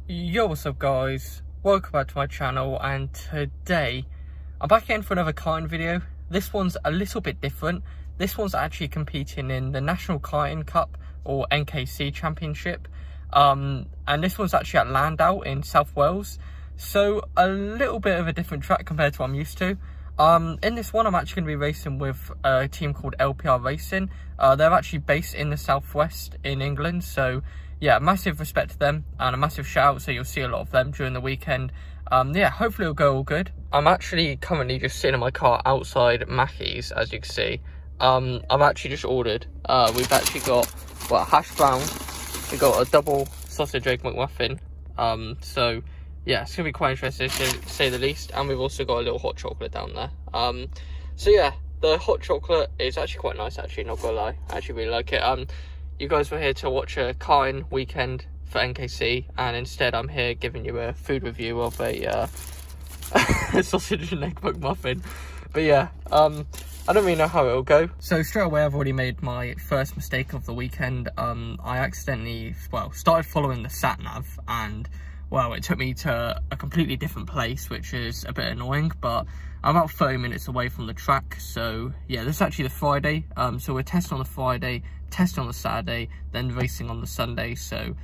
Yo, what's up guys, welcome back to my channel, and today I'm back again for another karting video. This one's a little bit different. This one's actually competing in the National Karting Cup or NKC Championship, and this one's actually at Llandow in South Wales, so a little bit of a different track compared to what I'm used to. In this one I'm actually going to be racing with a team called LPR Racing. They're actually based in the southwest in England, so yeah, massive respect to them and a massive shout out, so you'll see a lot of them during the weekend. Yeah, hopefully it'll go all good. I'm actually currently just sitting in my car outside Mackey's, as you can see. I've actually just ordered, we've actually got, well, hash brown, we've got a double sausage egg McMuffin, so yeah, it's going to be quite interesting to say the least, and we've also got a little hot chocolate down there. So yeah, the hot chocolate is actually quite nice, actually, not gonna lie, I actually really like it. You guys were here to watch a karting weekend for NKC, and instead I'm here giving you a food review of a sausage and egg McMuffin. But yeah, I don't really know how it'll go. So straight away I've already made my first mistake of the weekend. I accidentally, well, started following the sat nav, and well, it took me to a completely different place, which is a bit annoying, but I'm about 30 minutes away from the track. So yeah, this is actually the Friday, so we're testing on the Friday, testing on the Saturday, then racing on the Sunday. So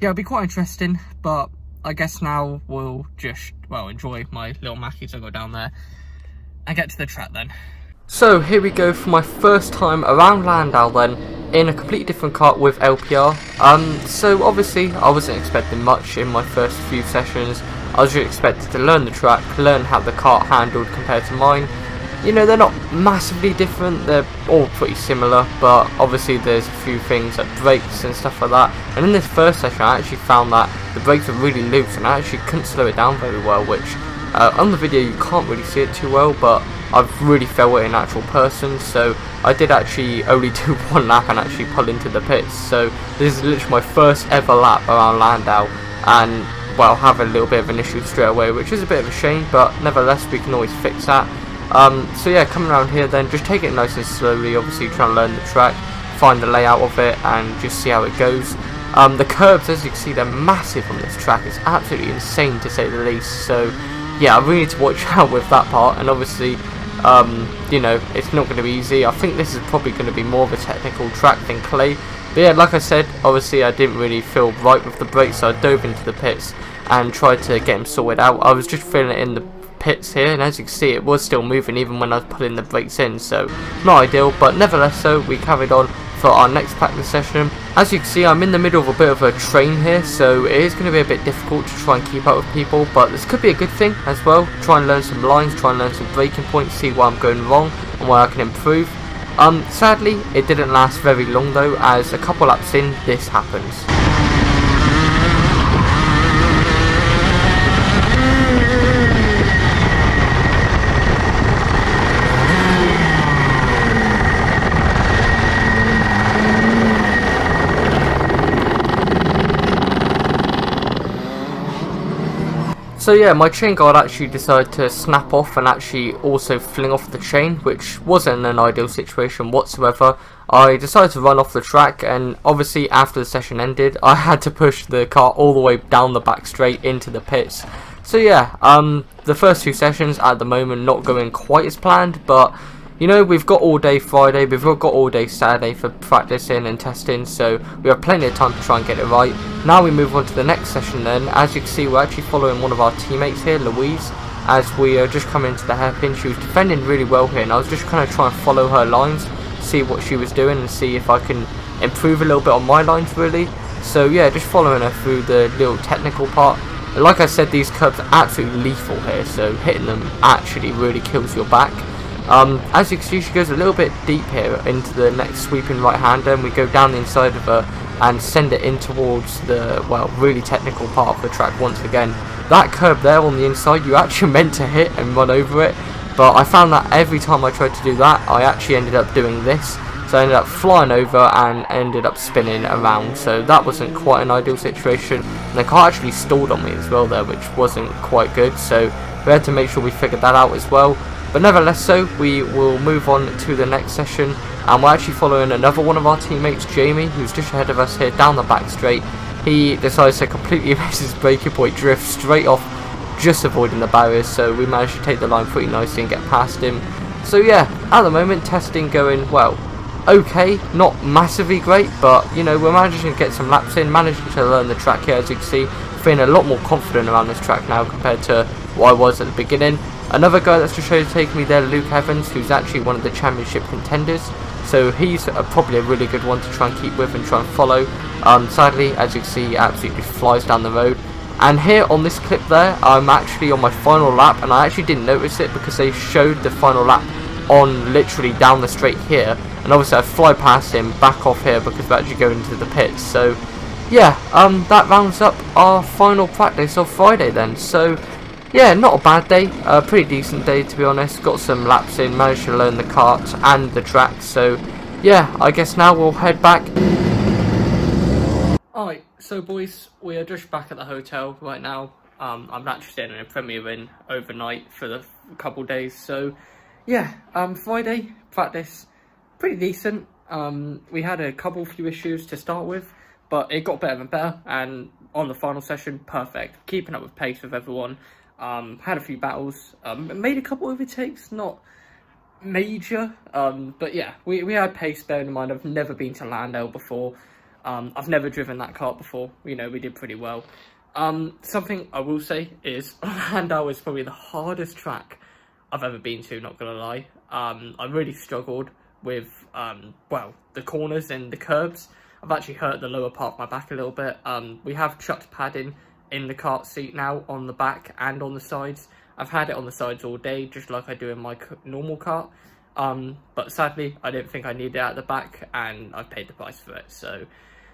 yeah, it'll be quite interesting, but I guess now we'll just, well, enjoy my little Mackies. I'll go down there and get to the track then. So here we go for my first time around Llandow then, in a completely different kart with LPR. So obviously I wasn't expecting much in my first few sessions. I was just expected to learn the track, learn how the kart handled compared to mine. You know, they're not massively different, they're all pretty similar, but obviously there's a few things like brakes and stuff like that. And in this first session I actually found that the brakes were really loose and I actually couldn't slow it down very well, which on the video you can't really see it too well, but I've really felt it in actual person. So I did actually only do one lap and actually pull into the pits. So this is literally my first ever lap around Llandow, and well, have a little bit of an issue straight away, which is a bit of a shame, but nevertheless we can always fix that. So yeah, coming around here then, just take it nice and slowly, obviously trying to learn the track, find the layout of it, and just see how it goes. The curbs, as you can see, they're massive on this track. It's absolutely insane to say the least. So yeah, I really need to watch out with that part, and obviously you know, it's not going to be easy. I think this is probably going to be more of a technical track than clay. But yeah, like I said, obviously I didn't really feel right with the brakes, so I dove into the pits and tried to get them sorted out. I was just feeling it in the pits here, and as you can see it was still moving even when I was putting the brakes in, so not ideal, but nevertheless so we carried on for our next practice session. As you can see, I'm in the middle of a bit of a train here, so it is going to be a bit difficult to try and keep up with people, but this could be a good thing as well. Try and learn some lines, try and learn some braking points, see where I'm going wrong and where I can improve. Sadly it didn't last very long though, as a couple laps in this happens. So yeah, my chain guard actually decided to snap off and actually also fling off the chain, which wasn't an ideal situation whatsoever. I decided to run off the track, and obviously after the session ended I had to push the car all the way down the back straight into the pits. So yeah, the first two sessions at the moment not going quite as planned, but you know, we've got all day Friday, we've got all day Saturday for practicing and testing, so we have plenty of time to try and get it right. Now we move on to the next session then. As you can see, we're actually following one of our teammates here, Louise, as we are just coming into the hairpin. She was defending really well here, and I was just kind of trying to follow her lines, see what she was doing and see if I can improve a little bit on my lines really. So yeah, just following her through the little technical part. And like I said, these curbs are absolutely lethal here, so hitting them actually really kills your back. As you can see, she goes a little bit deep here into the next sweeping right hander, and we go down the inside of her and send it in towards the, well, really technical part of the track once again. That curb there on the inside, you actually meant to hit and run over it, but I found that every time I tried to do that I actually ended up doing this. So I ended up flying over and ended up spinning around, so that wasn't quite an ideal situation. And the car actually stalled on me as well there, which wasn't quite good, so we had to make sure we figured that out as well. But nevertheless so, we will move on to the next session, and we're actually following another one of our teammates, Jamie, who's just ahead of us here down the back straight. he decides to completely miss his braking point, drift straight off, just avoiding the barriers, so we managed to take the line pretty nicely and get past him. So yeah, at the moment testing going, well, okay, not massively great, but you know, we're managing to get some laps in, managing to learn the track here. As you can see, feeling a lot more confident around this track now compared to what I was at the beginning. Another guy that's just taking me there, Luke Evans, who's actually one of the championship contenders, so he's probably a really good one to try and keep with and try and follow. Sadly, as you can see, he absolutely flies down the road. And here on this clip there, I'm actually on my final lap, and I actually didn't notice it because they showed the final lap on literally down the straight here, and obviously I fly past him, back off here because we're actually going into the pits. So yeah, that rounds up our final practice of Friday then. So yeah, not a bad day, a pretty decent day to be honest. Got some laps in, managed to learn the kart and the track. So yeah, I guess now we'll head back. Alright, so boys, we are just back at the hotel right now. I'm actually staying in a Premier Inn overnight for the couple days. So yeah, Friday practice pretty decent. We had a few issues to start with, but it got better and better, and on the final session, perfect. Keeping up with pace with everyone. Had a few battles, made a couple of overtakes, not major, but yeah, we had pace. Bearing in mind, I've never been to Llandow before. I've never driven that kart before. You know, we did pretty well. Something I will say is Llandow is probably the hardest track I've ever been to, not gonna lie. I really struggled with, well, the corners and the curbs. I've actually hurt the lower part of my back a little bit. We have chucked padding in the kart seat now on the back and on the sides. I've had it on the sides all day, just like I do in my normal kart. But sadly, I didn't think I needed it at the back, and I've paid the price for it. So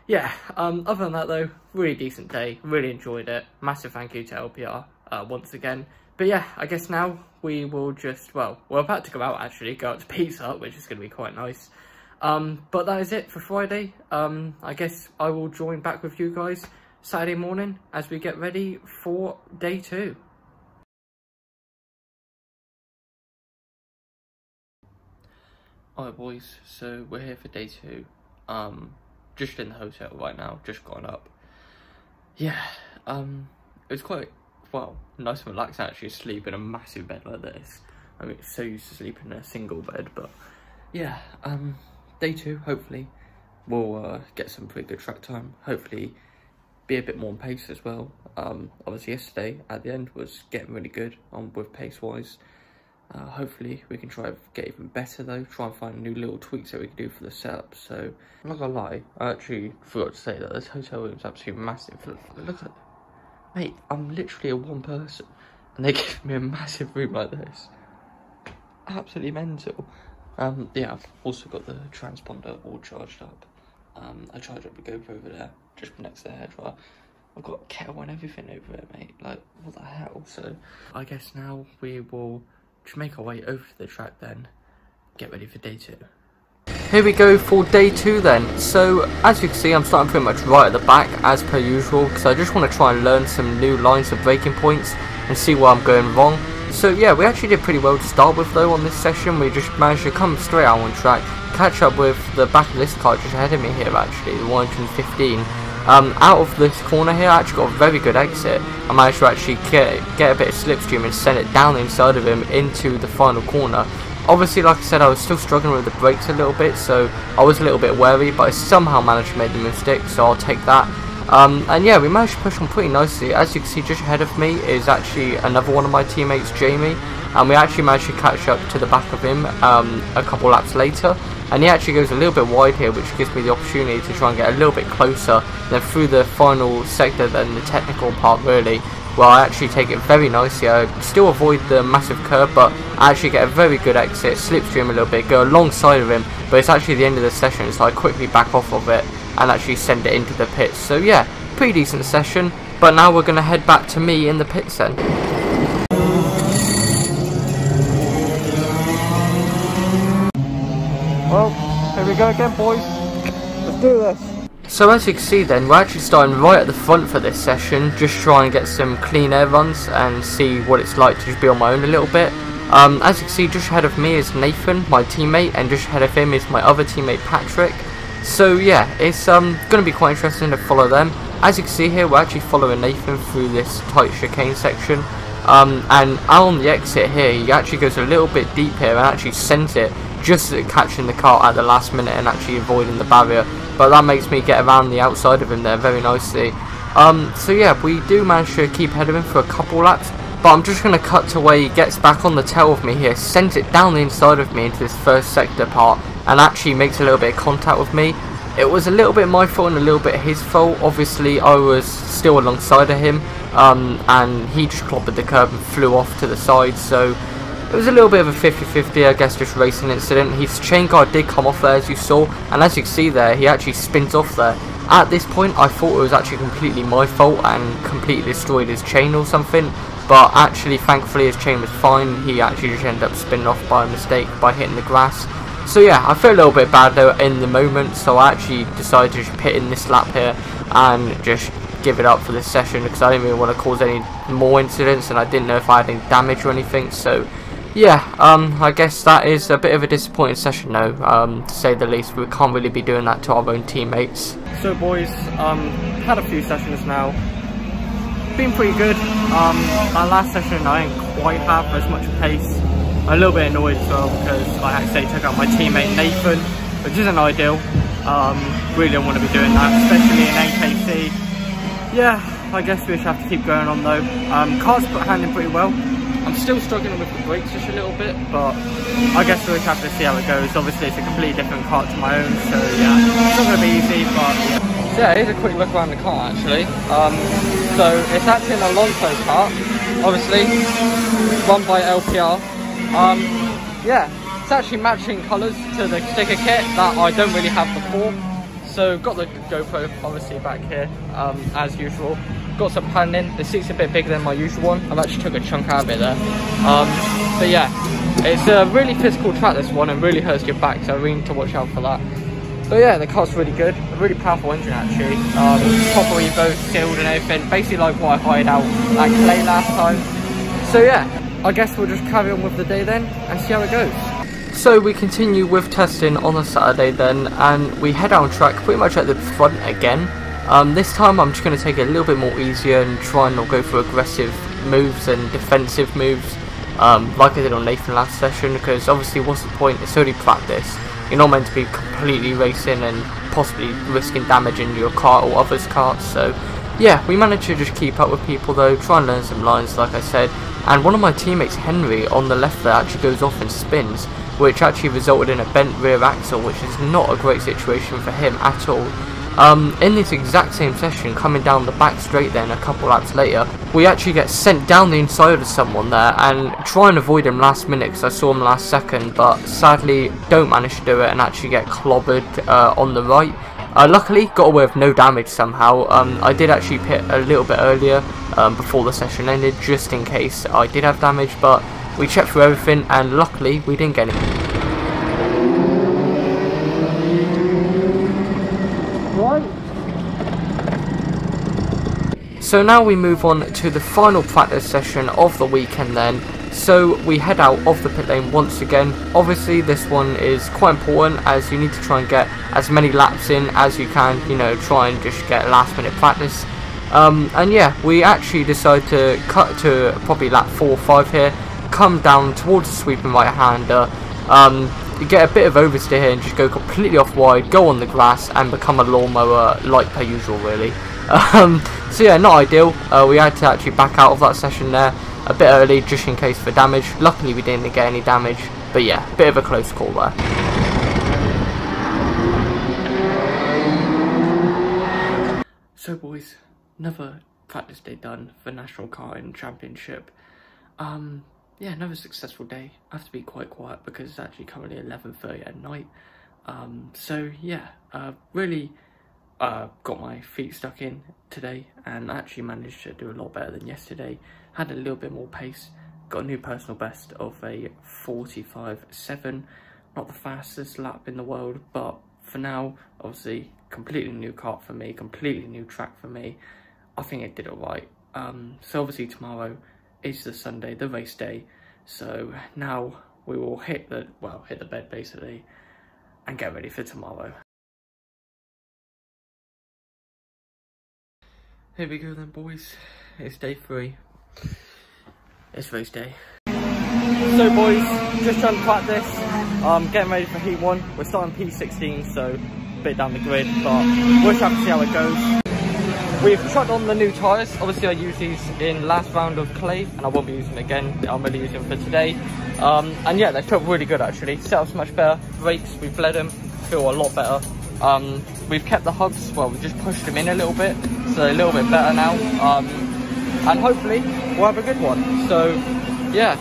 yeah, other than that though, really decent day, really enjoyed it. Massive thank you to LPR once again. But yeah, I guess now we will just, well, we're about to go out actually, go out to Pizza Hut, which is going to be quite nice. But that is it for Friday. I guess I will join back with you guys Saturday morning as we get ready for day 2. Alright boys, so we're here for day 2. Just in the hotel right now, just gone up. Yeah, it was quite, well, nice and relaxing actually, sleep in a massive bed like this. I mean, so used to sleeping in a single bed, but yeah, day 2, hopefully, we'll get some pretty good track time, hopefully be a bit more on pace as well. Obviously yesterday at the end was getting really good with pace wise. Hopefully we can try and get even better though, try and find new little tweaks that we can do for the setup. So I'm not gonna lie, I actually forgot to say that this hotel room is absolutely massive. Look at, mate, I'm literally a one person and they give me a massive room like this. Absolutely mental. Yeah, I've also got the transponder all charged up. I charge up the GoPro over there, just next to the hairdryer. I've got a kettle and everything over it, mate. Like, what the hell? So I guess now we will just make our way over to the track then, get ready for day 2. Here we go for day 2 then. So as you can see, I'm starting pretty much right at the back as per usual, because I just want to try and learn some new lines of braking points and see where I'm going wrong. So yeah, we actually did pretty well to start with though on this session. We just managed to come straight out on track, catch up with the back of this car just ahead of me here actually, the 115. Out of this corner here, I actually got a very good exit. I managed to actually get a bit of slipstream and send it down the inside of him into the final corner. Obviously, like I said, I was still struggling with the brakes a little bit, so I was a little bit wary, but I somehow managed to make the mistake, so I'll take that. And yeah, we managed to push on pretty nicely. As you can see, just ahead of me is actually another one of my teammates, Jamie, and we actually managed to catch up to the back of him a couple laps later. And he actually goes a little bit wide here, which gives me the opportunity to try and get a little bit closer then through the final sector than the technical part really, where I actually take it very nicely. I still avoid the massive curb, but I actually get a very good exit, slipstream a little bit, go alongside of him, but it's actually the end of the session, so I quickly back off of it and actually send it into the pits. So yeah, pretty decent session, but now we're going to head back to me in the pits then. Well, here we go again boys, let's do this. So as you can see then, we're actually starting right at the front for this session, just try and get some clean air runs and see what it's like to just be on my own a little bit. As you can see, just ahead of me is Nathan, my teammate, and just ahead of him is my other teammate Patrick. So yeah, it's going to be quite interesting to follow them. As you can see here, we're actually following Nathan through this tight chicane section. And on the exit here, he actually goes a little bit deep here and actually sends it just catching the car at the last minute and actually avoiding the barrier. But that makes me get around the outside of him there very nicely. So yeah, we do manage to keep ahead of him for a couple laps. But I'm just going to cut to where he gets back on the tail of me here, sends it down the inside of me into this first sector part, and actually makes a little bit of contact with me. It was a little bit my fault and a little bit his fault. Obviously, I was still alongside of him, and he just clobbered the curb and flew off to the side. So it was a little bit of a 50-50, I guess, just racing incident. His chain guard did come off there, as you saw, and as you can see there, he actually spins off there. At this point, I thought it was actually completely my fault and completely destroyed his chain or something. But actually, thankfully, his chain was fine. He actually just ended up spinning off by mistake by hitting the grass. So yeah, I feel a little bit bad though in the moment, so I actually decided to just pit in this lap here and just give it up for this session because I didn't really want to cause any more incidents and I didn't know if I had any damage or anything. So yeah, I guess that is a bit of a disappointing session though, to say the least. We can't really be doing that to our own teammates. So boys, had a few sessions now. Been pretty good. Our last session I didn't quite have as much pace. I'm a little bit annoyed as well because I actually took out my teammate Nathan, which isn't ideal. Really don't want to be doing that, especially in NKC. Yeah, I guess we just have to keep going on though. Car's handling pretty well. I'm still struggling with the brakes just a little bit, but I guess we'll just have to see how it goes. Obviously it's a completely different car to my own, so yeah, it's not going to be easy, but yeah. So yeah, here's a quick look around the car actually. So it's actually an Llandow car, obviously, run by LPR. Yeah, it's actually matching colours to the sticker kit that I don't really have before. So got the GoPro obviously back here, as usual. Got some padding. The seat's a bit bigger than my usual one. I've actually took a chunk out of it there. But yeah, it's a really physical track this one and really hurts your back, so I really need to watch out for that. But yeah, the car's really good, a really powerful engine actually. Proper Evo, sealed and everything, basically like what I hired out at Clay last time. So yeah, I guess we'll just carry on with the day then and see how it goes. So we continue with testing on a Saturday then, and we head out on track pretty much at the front again. This time I'm just going to take it a little bit more easier and try and not go for aggressive moves and defensive moves like I did on Nathan last session, because obviously what's the point, it's only practice. You're not meant to be completely racing and possibly risking damaging your car or others' cars. So yeah, we managed to just keep up with people though, try and learn some lines like I said, and one of my teammates, Henry, on the left there actually goes off and spins, which actually resulted in a bent rear axle, which is not a great situation for him at all. In this exact same session, coming down the back straight then a couple laps later, we actually get sent down the inside of someone there and try and avoid him last minute because I saw him last second, but sadly don't manage to do it and actually get clobbered on the right. Luckily got away with no damage somehow. I did actually pit a little bit earlier before the session ended just in case I did have damage, but we checked through everything and luckily we didn't get any. So now we move on to the final practice session of the weekend then. So we head out of the pit lane once again. Obviously this one is quite important as you need to try and get as many laps in as you can, you know, try and just get last minute practice. And yeah, we actually decide to cut to probably lap 4 or 5 here, come down towards the sweeping right hander, get a bit of oversteer here and just go completely off wide, go on the grass and become a lawnmower like per usual really. So yeah, not ideal. We had to actually back out of that session there a bit early just in case for damage. Luckily we didn't get any damage, but yeah, bit of a close call there. So boys, another practice day done for National Karting Championship. Yeah, another successful day. I have to be quite quiet because it's actually currently 11:30 at night. So yeah, really got my feet stuck in today and actually managed to do a lot better than yesterday. Had a little bit more pace, got a new personal best of a 45.7. Not the fastest lap in the world, but for now, obviously, completely new kart for me, completely new track for me. I think it did alright. So obviously tomorrow is the Sunday, the race day. So now we will hit the bed basically and get ready for tomorrow. Here we go then, boys. It's day 3. It's race day. So boys, just trying to practice. Getting ready for heat 1. We're starting P16, so a bit down the grid, but we'll just have to see how it goes. We've tried on the new tyres. Obviously I used these in last round of clay, and I won't be using them again. I'm really using them for today. And yeah, they felt really good actually. Setup's much better. Brakes, we've bled them, feel a lot better. We've kept the hubs, well, we've just pushed them in a little bit, so they're a little bit better now. And hopefully we'll have a good one. So yeah,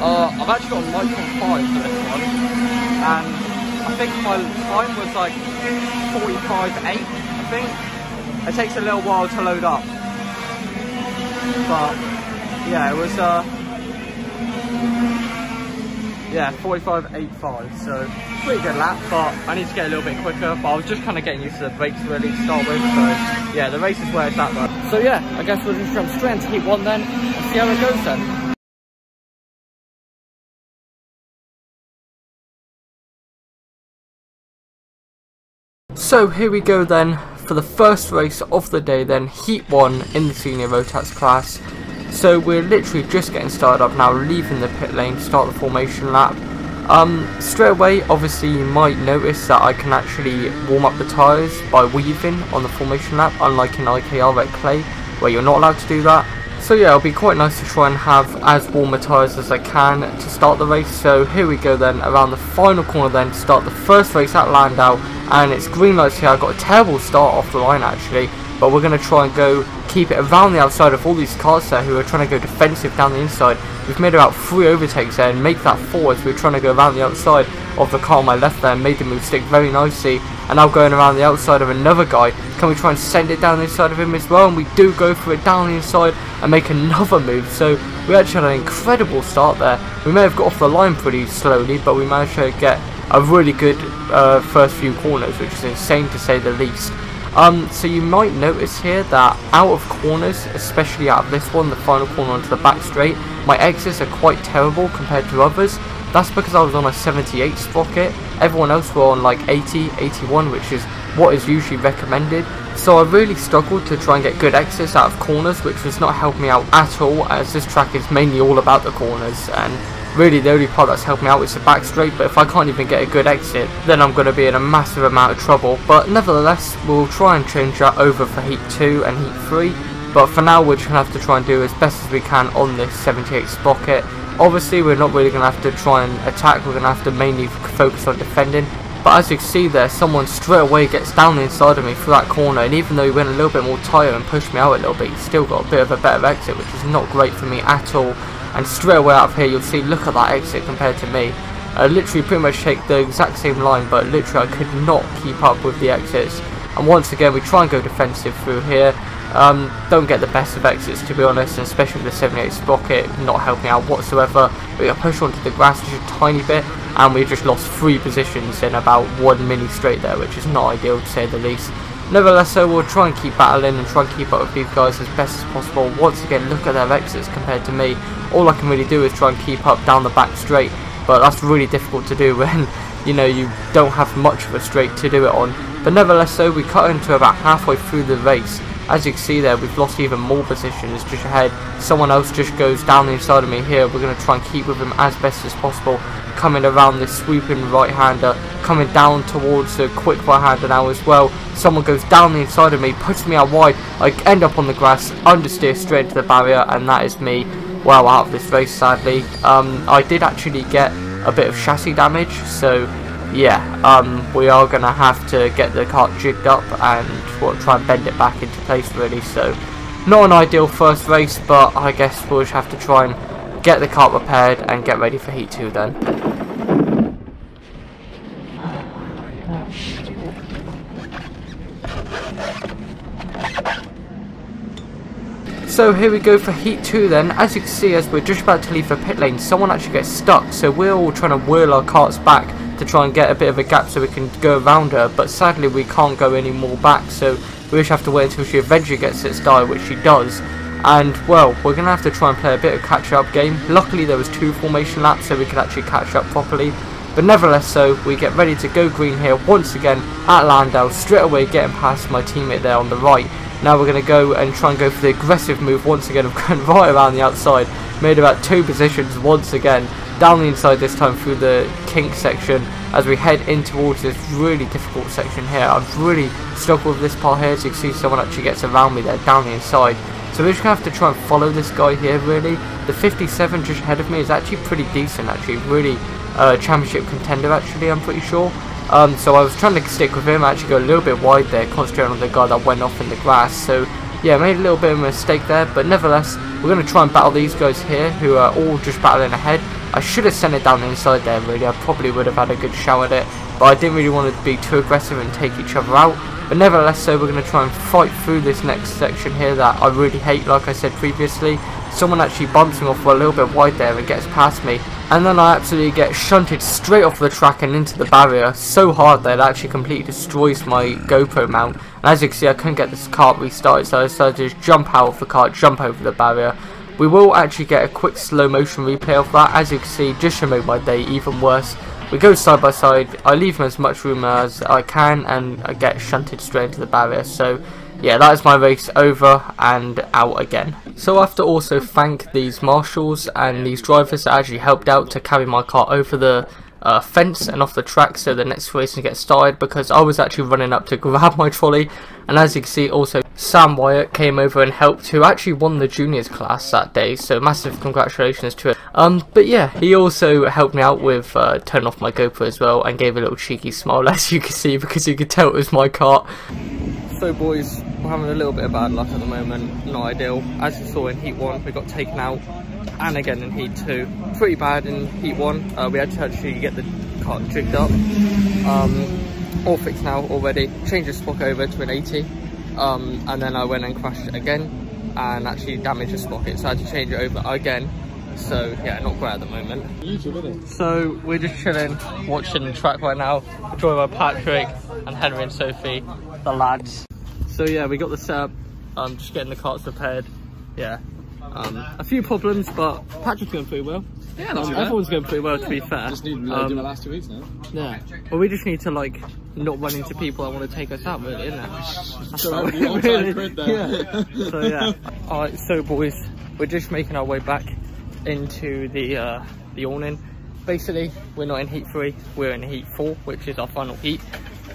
I've actually got a Micron 5 for this one, and I think my time was like 45.8, I think. It takes a little while to load up, but yeah, it was yeah, 45.85, so pretty good lap, but I need to get a little bit quicker. But I was just kind of getting used to the brakes really to start with, so yeah, the race is where it's at though. So yeah, I guess we'll just jump straight into heat 1 then and see how it goes then. So here we go then for the first race of the day then, heat 1 in the senior rotax class. So we're literally just getting started up now, leaving the pit lane to start the formation lap. Straight away, obviously you might notice that I can actually warm up the tyres by weaving on the formation lap, unlike in IKR at clay, where you're not allowed to do that. So yeah, it'll be quite nice to try and have as warm a tyres as I can to start the race. So here we go then, around the final corner then to start the first race at Llandow, and it's green lights here. I got a terrible start off the line actually, but we're going to try and go keep it around the outside of all these cars there who are trying to go defensive down the inside. We've made about 3 overtakes there and make that 4 as we're trying to go around the outside of the car on my left there and made the move stick very nicely. And now going around the outside of another guy, can we try and send it down the inside of him as well? And we do go for it down the inside and make another move. So we actually had an incredible start there. We may have got off the line pretty slowly, but we managed to get a really good first few corners, which is insane to say the least. So you might notice here that out of corners, especially out of this one, the final corner onto the back straight, my exits are quite terrible compared to others. That's because I was on a 78 sprocket. Everyone else were on like 80, 81, which is what is usually recommended. So I really struggled to try and get good exits out of corners, which was not helping me out at all, as this track is mainly all about the corners, and really the only part that's helped me out is the back straight. But if I can't even get a good exit, then I'm going to be in a massive amount of trouble. But nevertheless, we'll try and change that over for heat 2 and heat 3. But for now, we're just going to have to try and do as best as we can on this 78 sprocket. Obviously, we're not really going to have to try and attack, we're going to have to mainly focus on defending. But as you can see there, someone straight away gets down the inside of me through that corner, and even though he went a little bit more tighter and pushed me out a little bit, he's still got a bit of a better exit, which is not great for me at all. And straight away out of here, you'll see, look at that exit compared to me. I literally pretty much take the exact same line, but literally I could not keep up with the exits. And once again, we try and go defensive through here. Don't get the best of exits, to be honest, and especially with the 78 sprocket not helping out whatsoever. We got pushed onto the grass just a tiny bit, and we just lost 3 positions in about 1 mini straight there, which is not ideal to say the least. Nevertheless, so we'll try and keep battling and try and keep up with these guys as best as possible. Once again, look at their exits compared to me. All I can really do is try and keep up down the back straight, but that's really difficult to do when, you know, you don't have much of a straight to do it on. But nevertheless, so we cut into about halfway through the race. As you can see there, we've lost even more positions just ahead. Someone else just goes down the inside of me here. We're going to try and keep with him as best as possible. Coming around this swooping right-hander, coming down towards the quick right-hander now as well. Someone goes down the inside of me, puts me out wide. I end up on the grass, understeer straight into the barrier, and that is me well out of this race, sadly. I did actually get a bit of chassis damage, so yeah, we are going to have to get the kart jigged up and try and bend it back into place really. So not an ideal first race, but I guess we'll just have to try and get the kart repaired and get ready for heat 2 then. So here we go for heat 2 then. As you can see, as we're just about to leave the pit lane, someone actually gets stuck, so we're all trying to whirl our karts back to try and get a bit of a gap so we can go around her, but sadly we can't go any more back, so we just have to wait until she eventually gets it started, which she does. And well, we're going to have to try and play a bit of catch up game. Luckily there was 2 formation laps so we could actually catch up properly, but nevertheless, so we get ready to go green here once again at Llandow, straight away getting past my teammate there on the right. Now we're going to go and try and go for the aggressive move once again of going right around the outside. Made about 2 positions once again, down the inside this time through the kink section as we head in towards this really difficult section here. I've really struggled with this part here, as you can see someone actually gets around me there down the inside. So we're just going to have to try and follow this guy here really. The 57 just ahead of me is actually pretty decent actually, really championship contender actually, I'm pretty sure. So I was trying to stick with him, actually go a little bit wide there, concentrating on the guy that went off in the grass. So yeah, made a little bit of a mistake there, but nevertheless, we're going to try and battle these guys here, who are all just battling ahead. I should have sent it down the inside there really, I probably would have had a good shout at it, but I didn't really want to be too aggressive and take each other out. But nevertheless, so we're going to try and fight through this next section here that I really hate, like I said previously. Someone actually bumps me off a little bit wide there and gets past me, and then I absolutely get shunted straight off the track and into the barrier so hard that it actually completely destroys my GoPro mount. And as you can see, I couldn't get this kart restarted, so I decided to just jump out of the kart, jump over the barrier. We will actually get a quick slow motion replay of that, as you can see, just to make my day even worse. We go side by side, I leave him as much room as I can, and I get shunted straight into the barrier. So yeah, that is my race over and out again. So I have to also thank these marshals and these drivers that actually helped out to carry my car over the fence and off the track so the next race can get started, because I was actually running up to grab my trolley. And as you can see, also Sam Wyatt came over and helped, who actually won the juniors class that day, so massive congratulations to him. But yeah, he also helped me out with turning off my GoPro as well, and gave a little cheeky smile, as you can see, because you could tell it was my kart. So boys, we're having a little bit of bad luck at the moment, not ideal. As you saw in Heat 1, we got taken out, and again in Heat 2. Pretty bad in Heat 1, we had to actually get the kart jigged up. All fixed now already, changed the sprocket over to an 80, and then I went and crashed it again, and actually damaged the sprocket, so I had to change it over again. So yeah, not great at the moment. So we're just chilling, watching the track right now, joined by Patrick and Henry and Sophie, the lads. So yeah, we got the setup, just getting the karts repaired. Yeah, a few problems, but Patrick's going pretty well. Yeah, everyone's going pretty well, to be fair. Just need to do my last 2 weeks now. Yeah, well, we just need to like not run into people that want to take us out, really, isn't it? So yeah. Alright, so boys, we're just making our way back into the awning. Basically, we're not in Heat 3, we're in Heat 4, which is our final heat.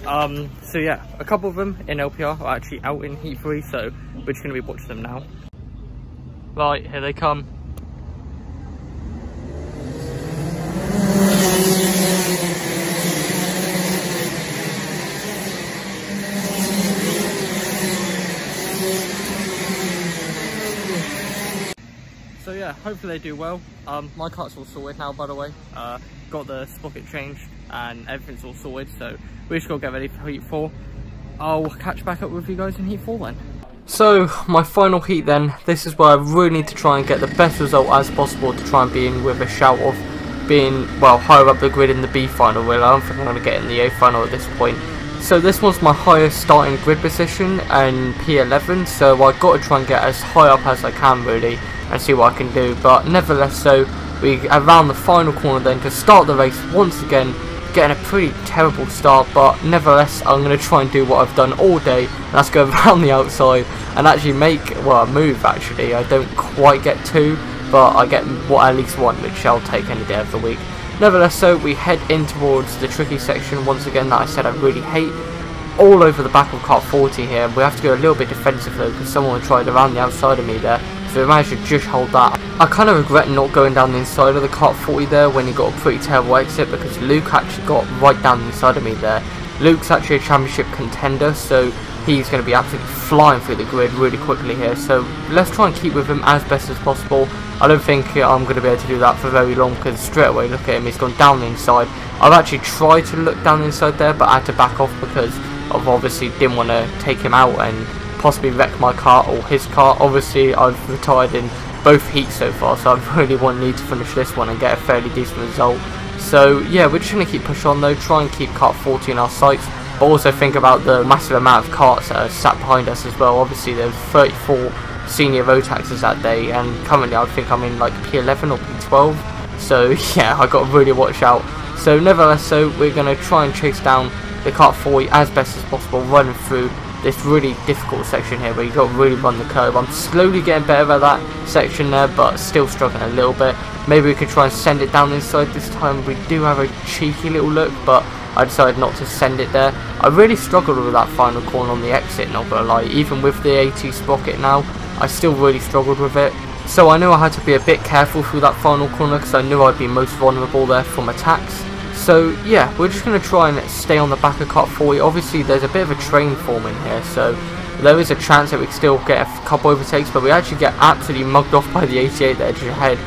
So yeah, a couple of them in LPR are actually out in Heat 3, so we're just going to be watching them now. Right, here they come. So yeah, hopefully they do well. My kart's all sorted now, by the way. Got the sprocket changed and everything's all sorted, so we just gotta get ready for Heat 4. I'll catch back up with you guys in Heat 4 then. So, my final heat then, this is where I really need to try and get the best result as possible to try and be in with a shout of being, well, higher up the grid in the B final. Really, I don't think I'm going to get in the A final at this point. So this was my highest starting grid position and P11, so I've got to try and get as high up as I can really and see what I can do. But nevertheless, so we around the final corner then to start the race once again, getting a pretty terrible start, but nevertheless I'm going to try and do what I've done all day, and that's go around the outside and actually make, well, a move actually. I don't quite get 2, but I get at least 1, which I'll take any day of the week. Nevertheless, so we head in towards the tricky section once again that I said I really hate, all over the back of kart 40 here. We have to go a little bit defensive though, because someone tried around the outside of me there, so we managed to just hold that. I kind of regret not going down the inside of the kart 40 there when he got a pretty terrible exit, because Luke actually got right down the inside of me there. Luke's actually a championship contender, so he's going to be absolutely flying through the grid really quickly here, so let's try and keep with him as best as possible. I don't think I'm going to be able to do that for very long, because straight away look at him, he's gone down the inside. I've actually tried to look down the inside there, but I had to back off because I've obviously didn't want to take him out and possibly wreck my car or his car. Obviously I've retired in both heats so far, so I really need to finish this one and get a fairly decent result. So yeah, we're just going to keep pushing on though, try and keep kart 40 in our sights, but also think about the massive amount of karts that are sat behind us as well. Obviously there's 34 senior road taxes that day, and currently I think I'm in like P11 or P12, so yeah, I got to really watch out. So nevertheless, so we're going to try and chase down the kart 40 as best as possible, running through, this really difficult section here where you got to really run the curve. I'm slowly getting better at that section there, but still struggling a little bit. Maybe we could try and send it down inside this time. We do have a cheeky little look, but I decided not to send it there. I really struggled with that final corner on the exit, not gonna lie. Even with the AT sprocket now, I still really struggled with it. So I knew I had to be a bit careful through that final corner because I knew I'd be most vulnerable there from attacks. So yeah, we're just going to try and stay on the back of car 40. Obviously there's a bit of a train forming here, so there is a chance that we can still get a couple overtakes, but we actually get absolutely mugged off by the 88 that edge ahead.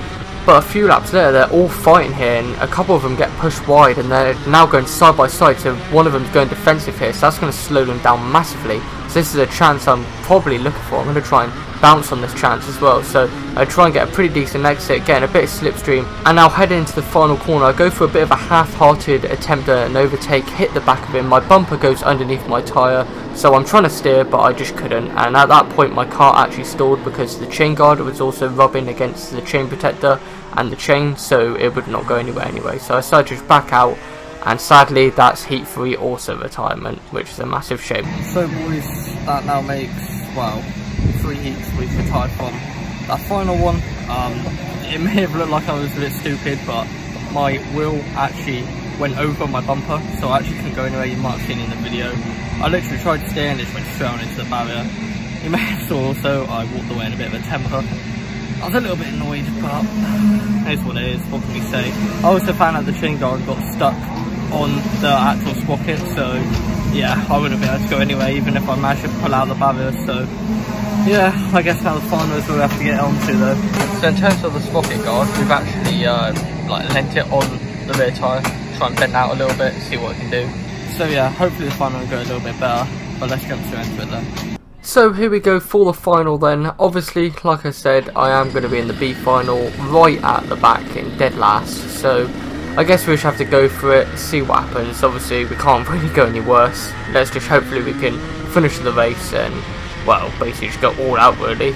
But a few laps later, they're all fighting here, and a couple of them get pushed wide, and they're now going side by side, so one of them's going defensive here, so that's going to slow them down massively. So this is a chance I'm probably looking for. I'm going to try and bounce on this chance as well, so I try and get a pretty decent exit, getting a bit of slipstream, and now heading into the final corner. I go for a bit of a half-hearted attempt at an overtake, hit the back of him, my bumper goes underneath my tyre, so I'm trying to steer but I just couldn't, and at that point my car actually stalled because the chain guard was also rubbing against the chain protector and the chain, so it would not go anywhere anyway. So I decided to just back out, and sadly that's heat 3 also retirement, which is a massive shame. So boys, that now makes, well, 3 heats we've retired from that final one. It may have looked like I was a bit stupid, but my wheel actually went over my bumper, so I actually couldn't go anywhere. You might have seen in the video. I literally tried to steer and it just went straight on into the barrier. You may have saw also I walked away in a bit of a temper. I was a little bit annoyed, but here's what it is, what can we say. I also found out the chain guard got stuck on the actual sprocket, so yeah, I wouldn't be able to go anywhere even if I managed to pull out the barrier. So yeah, I guess now the final is we'll have to get onto though. So in terms of the sprocket guard, we've actually like lent it on the rear tyre, try and bend out a little bit, see what we can do. So yeah, hopefully the final will go a little bit better, but let's jump straight into it then. So here we go for the final then. Obviously, like I said, I am going to be in the B final, right at the back in dead last, so I guess we just have to go for it, see what happens. Obviously we can't really go any worse. Let's just hopefully we can finish the race and, well, basically just go all out really.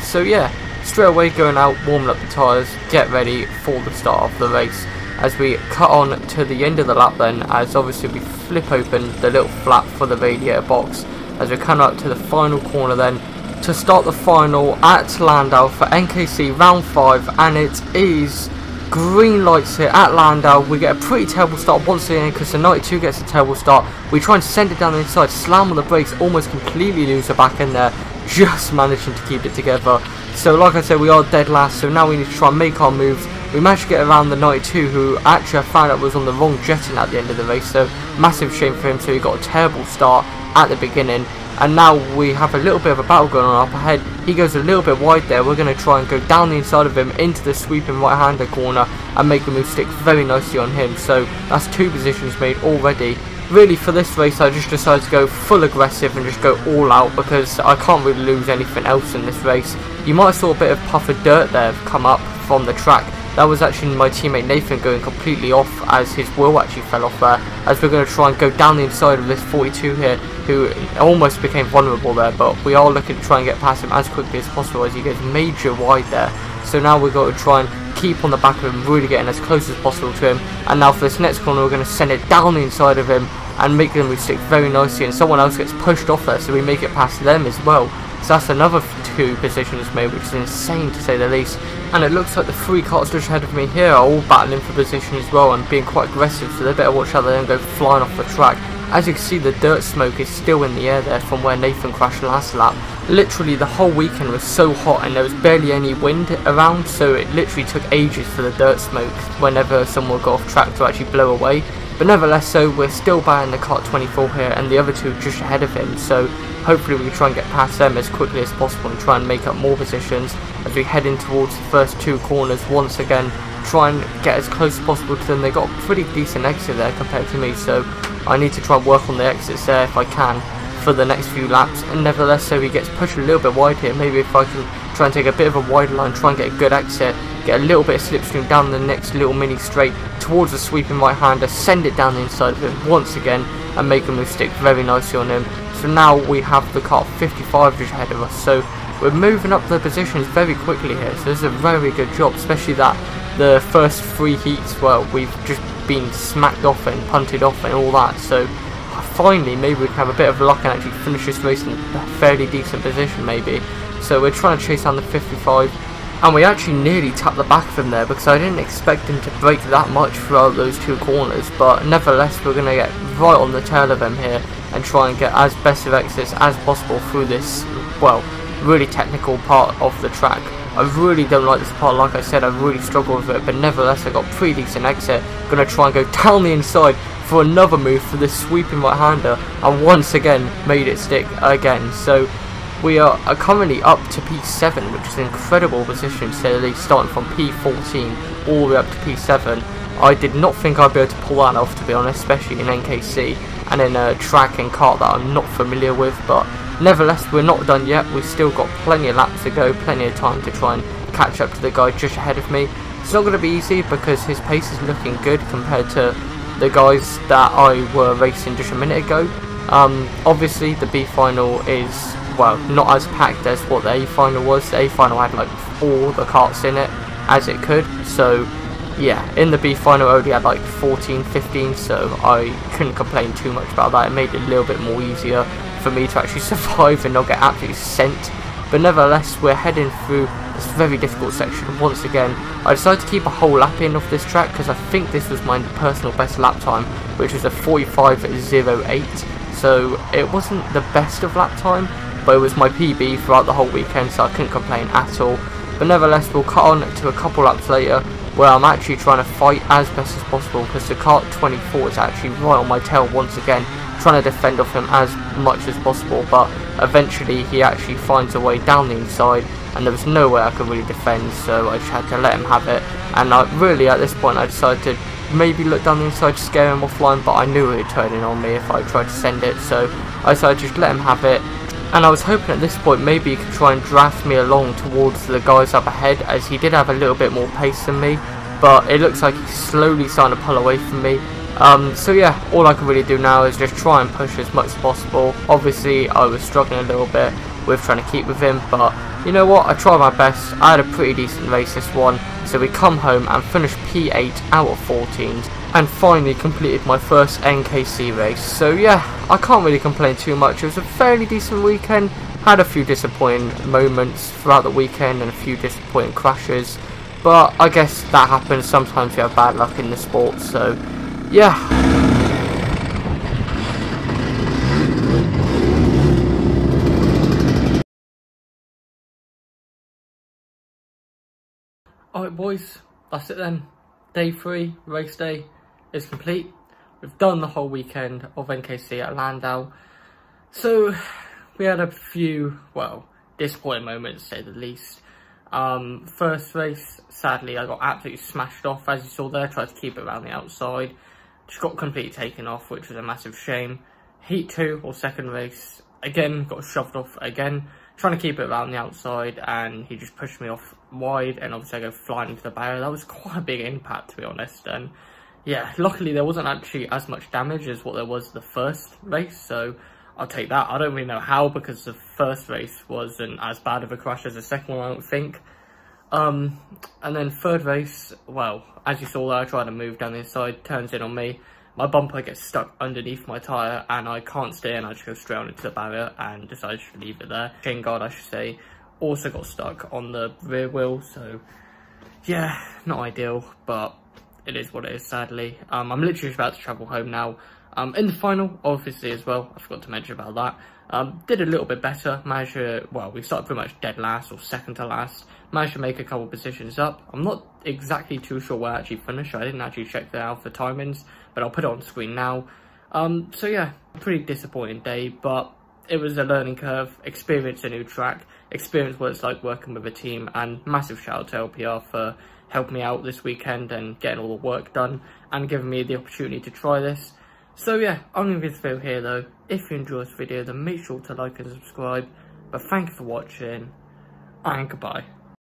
So yeah, straight away going out, warming up the tyres, get ready for the start of the race. As we cut on to the end of the lap then, as obviously we flip open the little flap for the radiator box, as we come up to the final corner then, to start the final at Llandow for NKC round 5, and it is green lights here at Llandow. We get a pretty terrible start once again because the 92 gets a terrible start. We try and send it down the inside, slam on the brakes, almost completely lose the back end there, just managing to keep it together. So like I said, we are dead last, so now we need to try and make our moves. We managed to get around the 92, who actually I found out was on the wrong jetting at the end of the race, so massive shame for him. So he got a terrible start at the beginning, and now we have a little bit of a battle going on up ahead. He goes a little bit wide there. We're going to try and go down the inside of him into the sweeping right-hander corner and make the move stick very nicely on him. So that's 2 positions made already. Really for this race I just decided to go full aggressive and just go all out because I can't really lose anything else in this race. You might have saw a bit of puff of dirt there come up from the track. That was actually my teammate Nathan going completely off as his wheel actually fell off there, as we're going to try and go down the inside of this 42 here, who almost became vulnerable there, but we are looking to try and get past him as quickly as possible as he goes major wide there. So now we've got to try and keep on the back of him, really getting as close as possible to him. And now for this next corner we're going to send it down the inside of him and make them move stick very nicely, and someone else gets pushed off there so we make it past them as well. So that's another 2 positions made, which is insane to say the least. And it looks like the 3 cars just ahead of me here are all battling for position as well and being quite aggressive, so they better watch out they don't go flying off the track. As you can see, the dirt smoke is still in the air there from where Nathan crashed last lap. Literally the whole weekend was so hot and there was barely any wind around, so it literally took ages for the dirt smoke whenever someone would go off track to actually blow away. But nevertheless, so we're still battling the kart 24 here and the other 2 just ahead of him, so hopefully we can try and get past them as quickly as possible and try and make up more positions as we head in towards the first 2 corners once again. Try and get as close as possible to them. They got a pretty decent exit there compared to me, so I need to try and work on the exits there if I can for the next few laps. And nevertheless, so he gets pushed a little bit wide here. Maybe if I can try and take a bit of a wide line, try and get a good exit, get a little bit of slipstream down the next little mini straight towards the sweeping right hander, send it down the inside of him once again and make a move stick very nicely on him. So now we have the kart 55 just ahead of us, so we're moving up the positions very quickly here. So this is a very good job, especially that the first 3 heats, well, we've just been smacked off and punted off and all that, so finally maybe we can have a bit of luck and actually finish this race in a fairly decent position maybe. So we're trying to chase down the 55, and we actually nearly tapped the back of him there because I didn't expect him to brake that much throughout those two corners, but nevertheless we're going to get right on the tail of him here and try and get as best of exits as possible through this, well, really technical part of the track. I really don't like this part, like I said, I really struggle with it, but nevertheless I got a pretty decent exit. Going to try and go down the inside for another move for this sweeping right-hander, and once again made it stick again. So we are currently up to P7, which is an incredible position to say the least, starting from P14 all the way up to P7. I did not think I'd be able to pull that off, to be honest, especially in NKC and in a track and kart that I'm not familiar with, but nevertheless we're not done yet. We've still got plenty of laps to go, plenty of time to try and catch up to the guy just ahead of me. It's not going to be easy because his pace is looking good compared to the guys that I were racing just a minute ago. Obviously the B final is, well, not as packed as what the A final was. The A final had like all the karts in it as it could, so yeah, in the B final I only had like 14, 15, so I couldn't complain too much about that. It made it a little bit more easier for me to actually survive and not get absolutely sent. But nevertheless, we're heading through this very difficult section once again. I decided to keep a whole lap in off this track because I think this was my personal best lap time, which was a 45.08. So it wasn't the best of lap time, but it was my PB throughout the whole weekend, so I couldn't complain at all. But nevertheless, we'll cut on to a couple laps later where I'm actually trying to fight as best as possible because the kart 24 is actually right on my tail once again, trying to defend off him as much as possible, but eventually he actually finds a way down the inside and there was no way I could really defend, so I just had to let him have it. And really at this point I decided to maybe look down the inside to scare him offline, but I knew he would turn in on me if I tried to send it, so I decided to just let him have it. And I was hoping at this point maybe he could try and draft me along towards the guys up ahead, as he did have a little bit more pace than me, but it looks like he's slowly starting to pull away from me. So yeah, all I can really do now is just try and push as much as possible. Obviously I was struggling a little bit with trying to keep with him, but you know what, I tried my best. I had a pretty decent race this one, so we come home and finished P8 out of 14 and finally completed my first NKC race. So yeah, I can't really complain too much. It was a fairly decent weekend, had a few disappointing moments throughout the weekend and a few disappointing crashes, but I guess that happens. Sometimes you have bad luck in the sport, so yeah. Alright boys, that's it then. Day 3, race day, is complete. We've done the whole weekend of NKC at Llandow. So we had a few, well, disappointing moments to say the least. First race, sadly I got absolutely smashed off, as you saw there. Tried to keep it around the outside, just got completely taken off, which was a massive shame. Heat 2, or second race, again got shoved off again, trying to keep it around the outside, and he just pushed me off wide, and obviously I go flying into the barrier. That was quite a big impact, to be honest, and yeah, luckily there wasn't actually as much damage as what there was the first race, so I'll take that. I don't really know how, because the first race wasn't as bad of a crash as the second one, I don't think. And then third race, well, as you saw there, I tried to move down the inside, turns in on me. My bumper gets stuck underneath my tyre and I can't steer, and I just go straight on into the barrier and decided to leave it there. Chain guard, I should say, also got stuck on the rear wheel, so yeah, not ideal, but it is what it is, sadly. I'm literally about to travel home now. In the final, obviously, as well, I forgot to mention about that. Did a little bit better, managed to, well, we started pretty much dead last or second to last. Managed to make a couple positions up. I'm not exactly too sure where I actually finished. I didn't actually check that out for timings, but I'll put it on screen now. So yeah, pretty disappointing day, but it was a learning curve, experience a new track, experience what it's like working with a team, and massive shout out to LPR for helping me out this weekend and getting all the work done and giving me the opportunity to try this. So yeah, I'm going to leave this video here though. If you enjoyed this video, then make sure to like and subscribe. But thank you for watching, and goodbye.